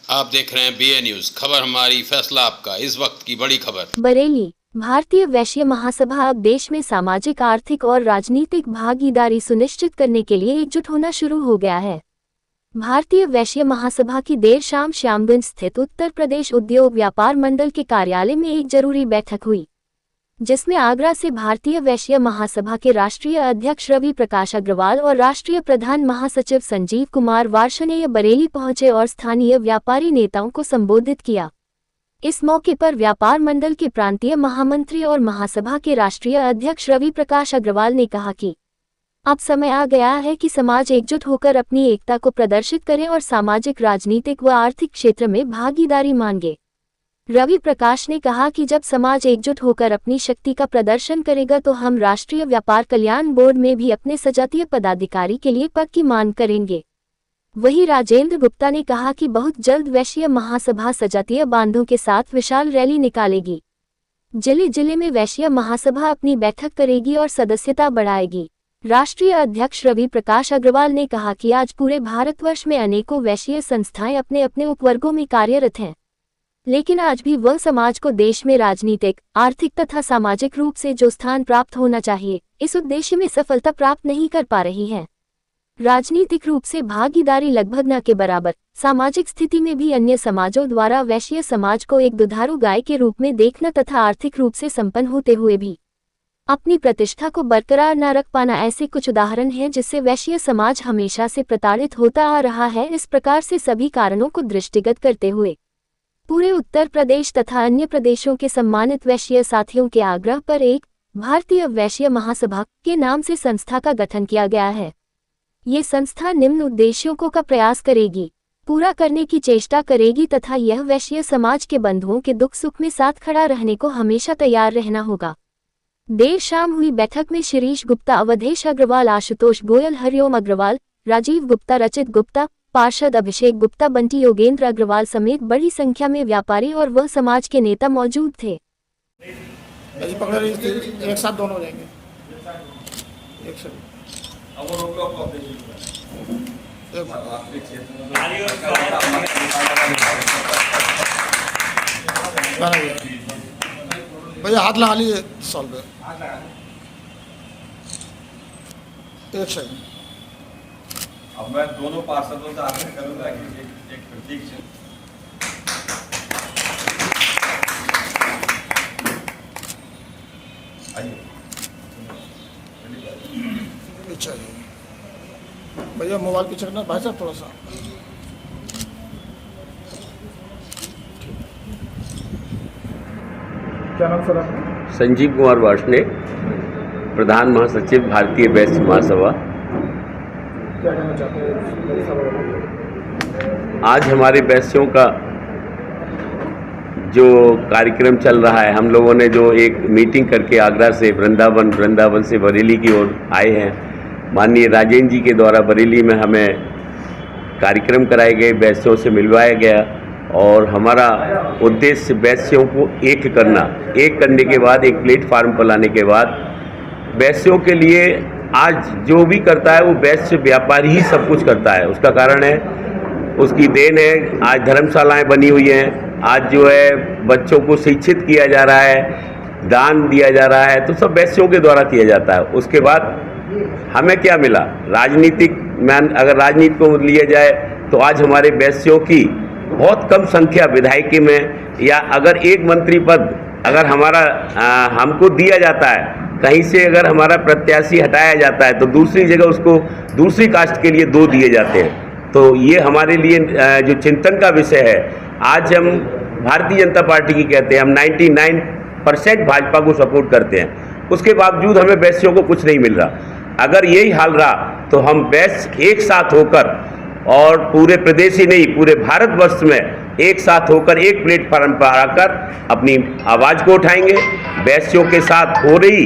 आप देख रहे हैं BA न्यूज। खबर हमारी, फैसला आपका। इस वक्त की बड़ी खबर। बरेली। भारतीय वैश्य महासभा अब देश में सामाजिक, आर्थिक और राजनीतिक भागीदारी सुनिश्चित करने के लिए एकजुट होना शुरू हो गया है। भारतीय वैश्य महासभा की देर शाम श्यामगंज स्थित उत्तर प्रदेश उद्योग व्यापार मंडल के कार्यालय में एक जरूरी बैठक हुई, जिसमें आगरा से भारतीय वैश्य महासभा के राष्ट्रीय अध्यक्ष रवि प्रकाश अग्रवाल और राष्ट्रीय प्रधान महासचिव संजीव कुमार वार्ष्णेय बरेली पहुंचे और स्थानीय व्यापारी नेताओं को संबोधित किया। इस मौके पर व्यापार मंडल के प्रांतीय महामंत्री और महासभा के राष्ट्रीय अध्यक्ष रवि प्रकाश अग्रवाल ने कहा कि अब समय आ गया है कि समाज एकजुट होकर अपनी एकता को प्रदर्शित करे और सामाजिक, राजनीतिक व आर्थिक क्षेत्र में भागीदारी मांगे। रवि प्रकाश ने कहा कि जब समाज एकजुट होकर अपनी शक्ति का प्रदर्शन करेगा तो हम राष्ट्रीय व्यापार कल्याण बोर्ड में भी अपने सजातीय पदाधिकारी के लिए पद की मांग करेंगे। वहीं राजेंद्र गुप्ता ने कहा कि बहुत जल्द वैश्य महासभा सजातीय बांधों के साथ विशाल रैली निकालेगी। जिले जिले में वैश्य महासभा अपनी बैठक करेगी और सदस्यता बढ़ाएगी। राष्ट्रीय अध्यक्ष रवि प्रकाश अग्रवाल ने कहा कि आज पूरे भारतवर्ष में अनेकों वैश्य संस्थाएं अपने अपने उपवर्गों में कार्यरत हैं, लेकिन आज भी वह समाज को देश में राजनीतिक, आर्थिक तथा सामाजिक रूप से जो स्थान प्राप्त होना चाहिए, इस उद्देश्य में सफलता प्राप्त नहीं कर पा रही है। राजनीतिक रूप से भागीदारी लगभग न के बराबर, सामाजिक स्थिति में भी अन्य समाजों द्वारा वैश्य समाज को एक दुधारू गाय के रूप में देखना तथा आर्थिक रूप से संपन्न होते हुए भी अपनी प्रतिष्ठा को बरकरार न रख पाना, ऐसे कुछ उदाहरण हैं जिससे वैश्य समाज हमेशा से प्रताड़ित होता आ रहा है। इस प्रकार से सभी कारणों को दृष्टिगत करते हुए पूरे उत्तर प्रदेश तथा अन्य प्रदेशों के सम्मानित वैश्य साथियों के आग्रह पर एक भारतीय वैश्य महासभा के नाम से संस्था का गठन किया गया है। ये संस्था निम्न उद्देश्यों को का प्रयास करेगी, पूरा करने की चेष्टा करेगी तथा यह वैश्य समाज के बंधुओं के दुख सुख में साथ खड़ा रहने को हमेशा तैयार रहना होगा। देर शाम हुई बैठक में शिरीष गुप्ता, अवधेश अग्रवाल, आशुतोष गोयल, हरिओम अग्रवाल, राजीव गुप्ता, रचित गुप्ता, पार्षद अभिषेक गुप्ता, बंटी योगेंद्र अग्रवाल समेत बड़ी संख्या में व्यापारी और वह समाज के नेता मौजूद थे। एक साथ दोनों जाएंगे, एक साथ। भैया हाथ लगा लीजिए सॉल्व पे। एक सेकंड। अब मैं दोनों पार्षदों से आग्रह करूंगा कि एक प्रतीक से पीछे भैया, मोबाइल पीछे करना भाई साहब थोड़ा सा। क्या नाम सर आपका? संजीव कुमार वार्ष्णेय, प्रधान महासचिव भारतीय वैश्य महासभा। क्या कहना चाहते हैं? आज हमारे वैश्यों का जो कार्यक्रम चल रहा है, हम लोगों ने जो एक मीटिंग करके आगरा से वृंदावन से बरेली की ओर आए हैं। माननीय राजेंद्र जी के द्वारा बरेली में हमें कार्यक्रम कराए गए, वैश्यों से मिलवाया गया और हमारा उद्देश्य वैश्यों को एक करने के बाद, एक प्लेटफार्म पर लाने के बाद वैश्यों के लिए आज जो भी करता है वो वैश्य व्यापारी ही सब कुछ करता है। उसका कारण है, उसकी देन है। आज धर्मशालाएं बनी हुई हैं, आज जो है बच्चों को शिक्षित किया जा रहा है, दान दिया जा रहा है, तो सब वैश्यों के द्वारा किया जाता है। उसके बाद हमें क्या मिला? राजनीतिक में अगर राजनीति को लिया जाए तो आज हमारे वैश्यों की बहुत कम संख्या विधायकी में, या अगर एक मंत्री पद अगर हमारा हमको दिया जाता है, कहीं से अगर हमारा प्रत्याशी हटाया जाता है तो दूसरी जगह उसको दूसरी कास्ट के लिए 2 दिए जाते हैं। तो ये हमारे लिए जो चिंतन का विषय है। आज हम भारतीय जनता पार्टी की कहते हैं, हम 99% भाजपा को सपोर्ट करते हैं, उसके बावजूद हमें वैश्यों को कुछ नहीं मिल रहा। अगर यही हाल रहा तो हम वैश्य एक साथ होकर, और पूरे प्रदेश ही नहीं पूरे भारतवर्ष में एक साथ होकर एक प्लेटफार्म पर आकर अपनी आवाज़ को उठाएंगे। वैश्यों के साथ हो रही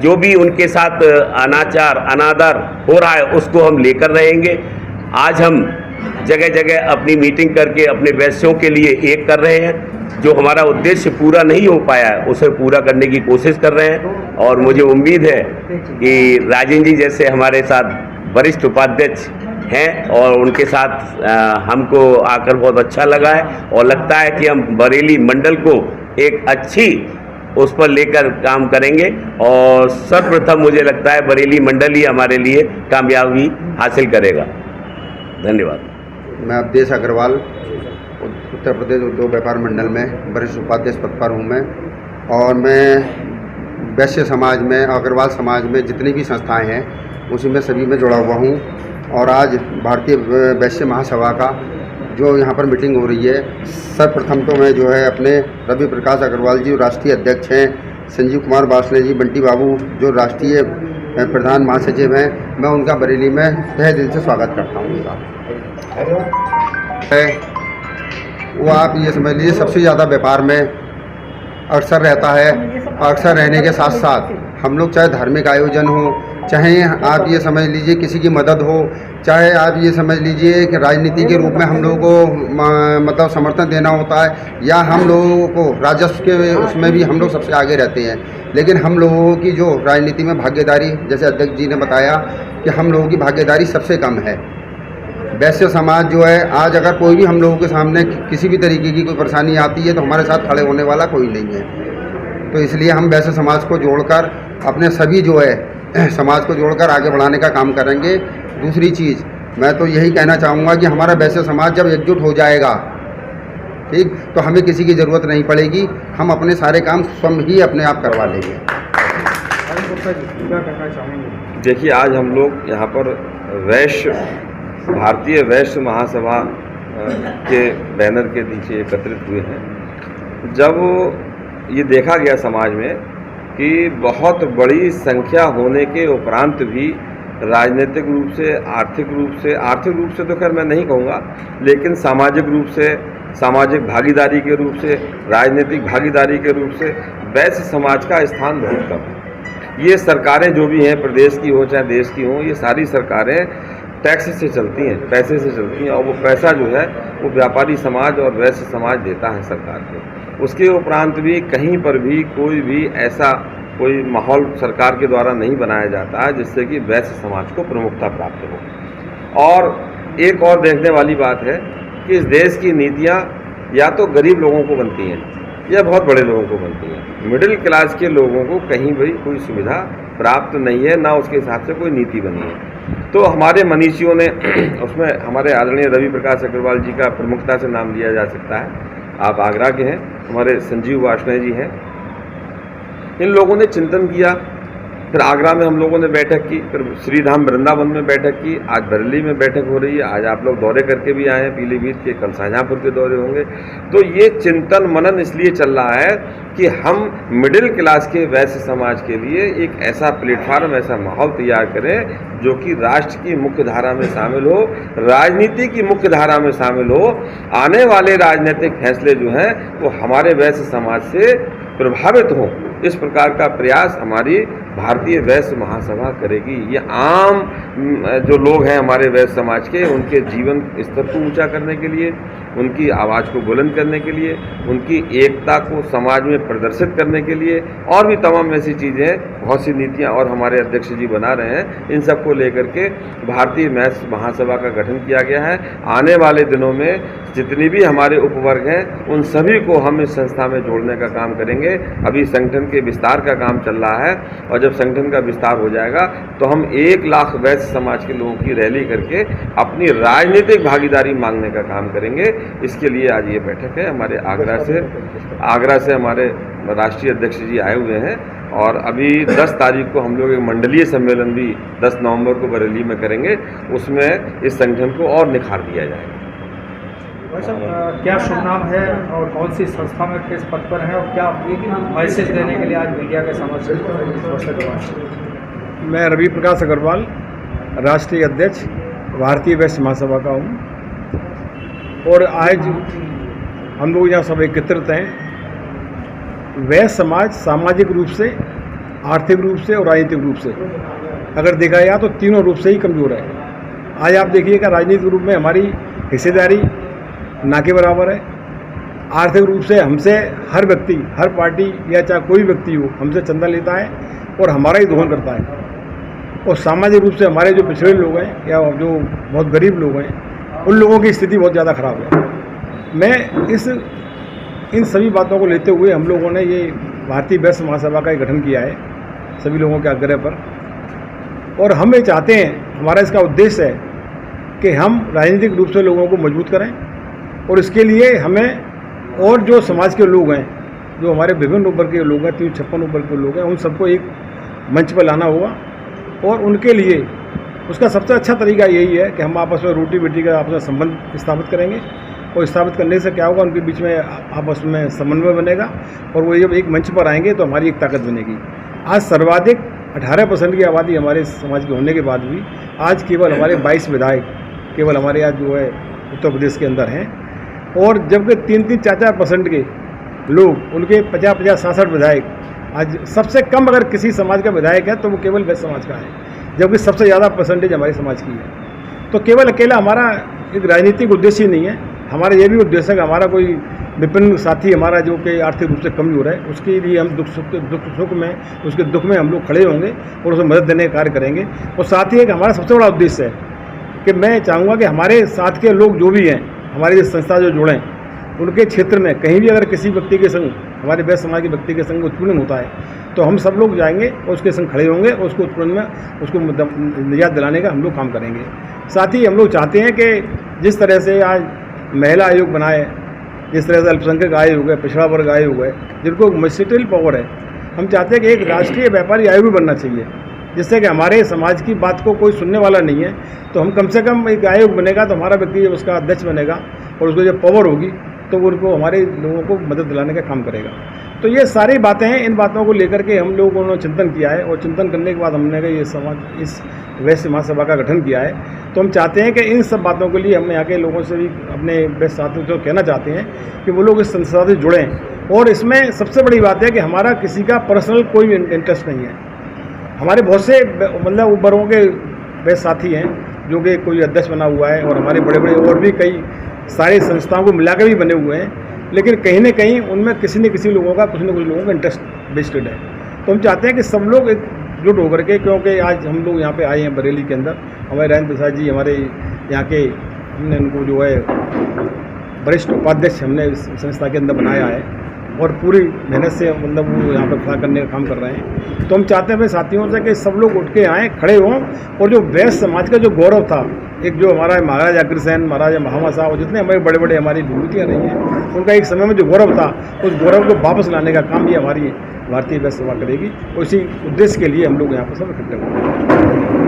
जो भी उनके साथ अनाचार, अनादर हो रहा है, उसको हम लेकर रहेंगे। आज हम जगह जगह अपनी मीटिंग करके अपने वैश्यों के लिए एक कर रहे हैं। जो हमारा उद्देश्य पूरा नहीं हो पाया है उसे पूरा करने की कोशिश कर रहे हैं, और मुझे उम्मीद है कि राजेंद्र जी जैसे हमारे साथ वरिष्ठ उपाध्यक्ष हैं और उनके साथ हमको आकर बहुत अच्छा लगा है और लगता है कि हम बरेली मंडल को एक अच्छी उस पर लेकर काम करेंगे और सर्वप्रथम मुझे लगता है बरेली मंडल ही हमारे लिए कामयाबी हासिल करेगा। धन्यवाद। मैं अवधेश अग्रवाल उत्तर प्रदेश उद्योग व्यापार मंडल में वरिष्ठ उपाध्यक्ष पद पर हूँ मैं, और मैं वैश्य समाज में, अग्रवाल समाज में जितनी भी संस्थाएं हैं उसी में सभी में जुड़ा हुआ हूँ। और आज भारतीय वैश्य महासभा का जो यहाँ पर मीटिंग हो रही है, सर्वप्रथम तो मैं जो है अपने रवि प्रकाश अग्रवाल जी राष्ट्रीय अध्यक्ष हैं, संजीव कुमार बासले जी, बंटी बाबू जो राष्ट्रीय प्रधान महासचिव हैं, मैं उनका बरेली में तहे दिल से स्वागत करता हूँ उनका। वो आप ये समझ लीजिए सबसे ज़्यादा व्यापार में अक्सर रहता है। अक्सर रहने के साथ साथ हम लोग चाहे धार्मिक आयोजन हो, चाहे आप ये समझ लीजिए किसी की मदद हो, चाहे आप ये समझ लीजिए कि राजनीति के रूप में हम लोगों को मतलब समर्थन देना होता है, या हम लोगों को राजस्व के उसमें भी हम लोग सबसे आगे रहते हैं। लेकिन हम लोगों की जो राजनीति में भागीदारी, जैसे अध्यक्ष जी ने बताया कि हम लोगों की भागीदारी सबसे कम है। वैश्य समाज जो है, आज अगर कोई भी हम लोगों के सामने किसी भी तरीके की कोई परेशानी आती है तो हमारे साथ खड़े होने वाला कोई नहीं है। तो इसलिए हम वैश्य समाज को जोड़कर अपने सभी जो है समाज को जोड़कर आगे बढ़ाने का काम करेंगे। दूसरी चीज़ मैं तो यही कहना चाहूँगा कि हमारा वैश्य समाज जब एकजुट हो जाएगा, ठीक, तो हमें किसी की ज़रूरत नहीं पड़ेगी, हम अपने सारे काम स्वयं ही अपने आप करवा लेंगे। देखिए, आज हम लोग यहाँ पर भारतीय वैश्य महासभा के बैनर के नीचे एकत्रित हुए हैं। जब ये देखा गया समाज में कि बहुत बड़ी संख्या होने के उपरांत भी राजनीतिक रूप से, आर्थिक रूप से तो खैर मैं नहीं कहूँगा, लेकिन सामाजिक रूप से, सामाजिक भागीदारी के रूप से, राजनीतिक भागीदारी के रूप से वैश्य समाज का स्थान बहुत कम है। ये सरकारें जो भी हैं, प्रदेश की हो चाहे देश की हो, ये सारी सरकारें टैक्स से चलती हैं, पैसे से चलती हैं, और वो पैसा जो है वो व्यापारी समाज और वैश्य समाज देता है सरकार को। उसके उपरांत भी कहीं पर भी कोई भी ऐसा कोई माहौल सरकार के द्वारा नहीं बनाया जाता है जिससे कि वैश्य समाज को प्रमुखता प्राप्त हो। और एक और देखने वाली बात है कि इस देश की नीतियाँ या तो गरीब लोगों को बनती हैं या बहुत बड़े लोगों को बनती हैं। मिडिल क्लास के लोगों को कहीं भी कोई सुविधा प्राप्त नहीं है, ना उसके हिसाब से कोई नीति बनी है। तो हमारे मनीषियों ने उसमें हमारे आदरणीय रवि प्रकाश अग्रवाल जी का प्रमुखता से नाम लिया जा सकता है। आप आगरा के हैं, हमारे संजीव वासने जी हैं। इन लोगों ने चिंतन किया, फिर आगरा में हम लोगों ने बैठक की, फिर श्रीधाम वृंदावन में बैठक की, आज बरेली में बैठक हो रही है। आज आप लोग दौरे करके भी आए हैं पीलीभीत के, कल शाहजहाँपुर के दौरे होंगे। तो ये चिंतन मनन इसलिए चल रहा है कि हम मिडिल क्लास के वैश्य समाज के लिए एक ऐसा प्लेटफार्म, ऐसा माहौल तैयार करें जो कि राष्ट्र की मुख्य धारा में शामिल हो, राजनीति की मुख्य धारा में शामिल हो। आने वाले राजनीतिक फैसले जो हैं वो हमारे वैश्य समाज से प्रभावित हों, इस प्रकार का प्रयास हमारी भारतीय वैश्य महासभा करेगी। ये आम जो लोग हैं हमारे वैश्य समाज के, उनके जीवन स्तर को ऊंचा करने के लिए, उनकी आवाज़ को बुलंद करने के लिए, उनकी एकता को समाज में प्रदर्शित करने के लिए, और भी तमाम ऐसी चीज़ें, बहुत सी नीतियाँ और हमारे अध्यक्ष जी बना रहे हैं। इन सब को लेकर के भारतीय वैश्य महासभा का गठन किया गया है। आने वाले दिनों में जितनी भी हमारे उपवर्ग हैं उन सभी को हम इस संस्था में जोड़ने का काम करेंगे। अभी संगठन के विस्तार का काम चल रहा है, और जब संगठन का विस्तार हो जाएगा तो हम 1 लाख वैश्य समाज के लोगों की रैली करके अपनी राजनीतिक भागीदारी मांगने का काम करेंगे। इसके लिए आज ये बैठक है। हमारे आगरा से हमारे राष्ट्रीय अध्यक्ष जी आए हुए हैं, और अभी 10 तारीख को हम लोग एक मंडलीय सम्मेलन भी 10 नवंबर को बरेली में करेंगे। उसमें इस संगठन को और निखार दिया जाएगा। क्या शुभ नाम है और कौन सी संस्था में किस पद पर है, और क्या मैसेज देने के लिए आज मीडिया के समक्ष? मैं रवि प्रकाश अग्रवाल, राष्ट्रीय अध्यक्ष भारतीय वैश्य महासभा का हूँ, और आज हम लोग यहाँ सब एकत्रित हैं। वैश्य समाज सामाजिक रूप से, आर्थिक रूप से और राजनीतिक रूप से अगर देखा जाए तो तीनों रूप से ही कमज़ोर है। आज आप देखिएगा राजनीतिक रूप में हमारी हिस्सेदारी ना के बराबर है। आर्थिक रूप से हमसे हर व्यक्ति, हर पार्टी या चाहे कोई व्यक्ति हो, हमसे चंदा लेता है और हमारा ही दोहन करता है। और सामाजिक रूप से हमारे जो पिछड़े लोग हैं या जो बहुत गरीब लोग हैं उन लोगों की स्थिति बहुत ज़्यादा ख़राब है। मैं इन सभी बातों को लेते हुए हम लोगों ने ये भारतीय वैश्य महासभा का गठन किया है सभी लोगों के आग्रह पर, और हम ये चाहते हैं, हमारा इसका उद्देश्य है कि हम राजनीतिक रूप से लोगों को मजबूत करें, और इसके लिए हमें और जो समाज के लोग हैं, जो हमारे विभिन्न ऊपर के लोग हैं, 356 ऊपर के लोग हैं, उन सबको एक मंच पर लाना होगा। और उनके लिए उसका सबसे अच्छा तरीका यही है कि हम आपस में रोटी बेटी का आपस में संबंध स्थापित करेंगे, और स्थापित करने से क्या होगा, उनके बीच में आपस में समन्वय बनेगा, और वो जब एक मंच पर आएंगे तो हमारी एक ताकत बनेगी। आज सर्वाधिक 18% की आबादी हमारे समाज के होने के बाद भी आज केवल हमारे 22 विधायक केवल हमारे यहाँ जो है उत्तर प्रदेश के अंदर हैं, और जबकि 3-3, 4-4% के लोग, उनके 50-50, 66 विधायक, आज सबसे कम अगर किसी समाज का विधायक है तो वो केवल वैश्य समाज का है, जबकि सबसे ज़्यादा परसेंटेज हमारे समाज की है। तो केवल अकेला हमारा एक राजनीतिक उद्देश्य ही नहीं है, हमारा ये भी उद्देश्य है कि हमारा कोई विपिन साथी हमारा जो कि आर्थिक रूप से कमजोर है, उसके लिए हम दुख सुख में, उसके दुख में हम लोग खड़े होंगे और उसे मदद देने का कार्य करेंगे। और साथ ही एक हमारा सबसे बड़ा उद्देश्य है कि मैं चाहूँगा कि हमारे साथ के लोग जो भी हैं, हमारी संस्था जो जुड़ें, उनके क्षेत्र में कहीं भी अगर किसी व्यक्ति के संग, हमारे वैश्य समाज के व्यक्ति के संग उत्पीड़न होता है तो हम सब लोग जाएंगे और उसके संग खड़े होंगे और उसको उत्पीड़न में उसको निजात दिलाने का हम लोग काम करेंगे। साथ ही हम लोग चाहते हैं कि जिस तरह से आज महिला आयोग बनाए, जिस तरह से अल्पसंख्यक आयोग है, पिछड़ा वर्ग आयोग है, जिनको मजिस्ट्रेटल पावर है, हम चाहते हैं कि एक राष्ट्रीय व्यापारी आयोग भी बनना चाहिए, जिससे कि हमारे समाज की बात को कोई सुनने वाला नहीं है, तो हम कम से कम एक आयोग बनेगा तो हमारा व्यक्ति जब उसका अध्यक्ष बनेगा और उसको जब पावर होगी तो वो उनको हमारे लोगों को मदद दिलाने का काम करेगा। तो ये सारी बातें हैं, इन बातों को लेकर के हम लोगों ने चिंतन किया है, और चिंतन करने के बाद हमने ये समाज इस वैश्य महासभा का गठन किया है। तो हम चाहते हैं कि इन सब बातों के लिए हम यहाँ के लोगों से भी, अपने वैश्य साथियों से कहना चाहते हैं कि वो लोग इस संस्था से जुड़ें। और इसमें सबसे बड़ी बात है कि हमारा किसी का पर्सनल कोई इंटरेस्ट नहीं है। हमारे बहुत से मतलब वर्गों के वैश्य साथी हैं जो कि कोई अध्यक्ष बना हुआ है, और हमारे बड़े बड़े और भी कई सारी संस्थाओं को मिलाकर भी बने हुए हैं, लेकिन कहीं न कहीं उनमें किसी न किसी लोगों का, कुछ न कुछ लोगों का इंटरेस्ट बेस्टेड है। तो हम चाहते हैं कि सब लोग एकजुट होकर के, क्योंकि आज हम लोग यहाँ पे आए हैं बरेली के अंदर, हमारे राजेंद्र प्रसाद जी हमारे यहाँ के, हमने उनको जो है वरिष्ठ उपाध्यक्ष हमने इस संस्था के अंदर बनाया है, और पूरी मेहनत से मतलब वो यहाँ पर खड़ा करने का काम कर रहे हैं। तो हम चाहते हैं अपने साथियों से कि सब लोग उठ के आएँ, खड़े हों, और जो वैश्य समाज का जो गौरव था, एक जो हमारा महाराजा अग्रसेन, महाराजा महामा साहब और जितने हमारे बड़े बड़े हमारी विभूतियाँ रही हैं, उनका एक समय में जो गौरव था, उस गौरव को वापस लाने का काम भी हमारी भारतीय वैश्य सभा करेगी। उसी उद्देश्य के लिए हम लोग यहाँ पर सब इकट्ठे हुए हैं।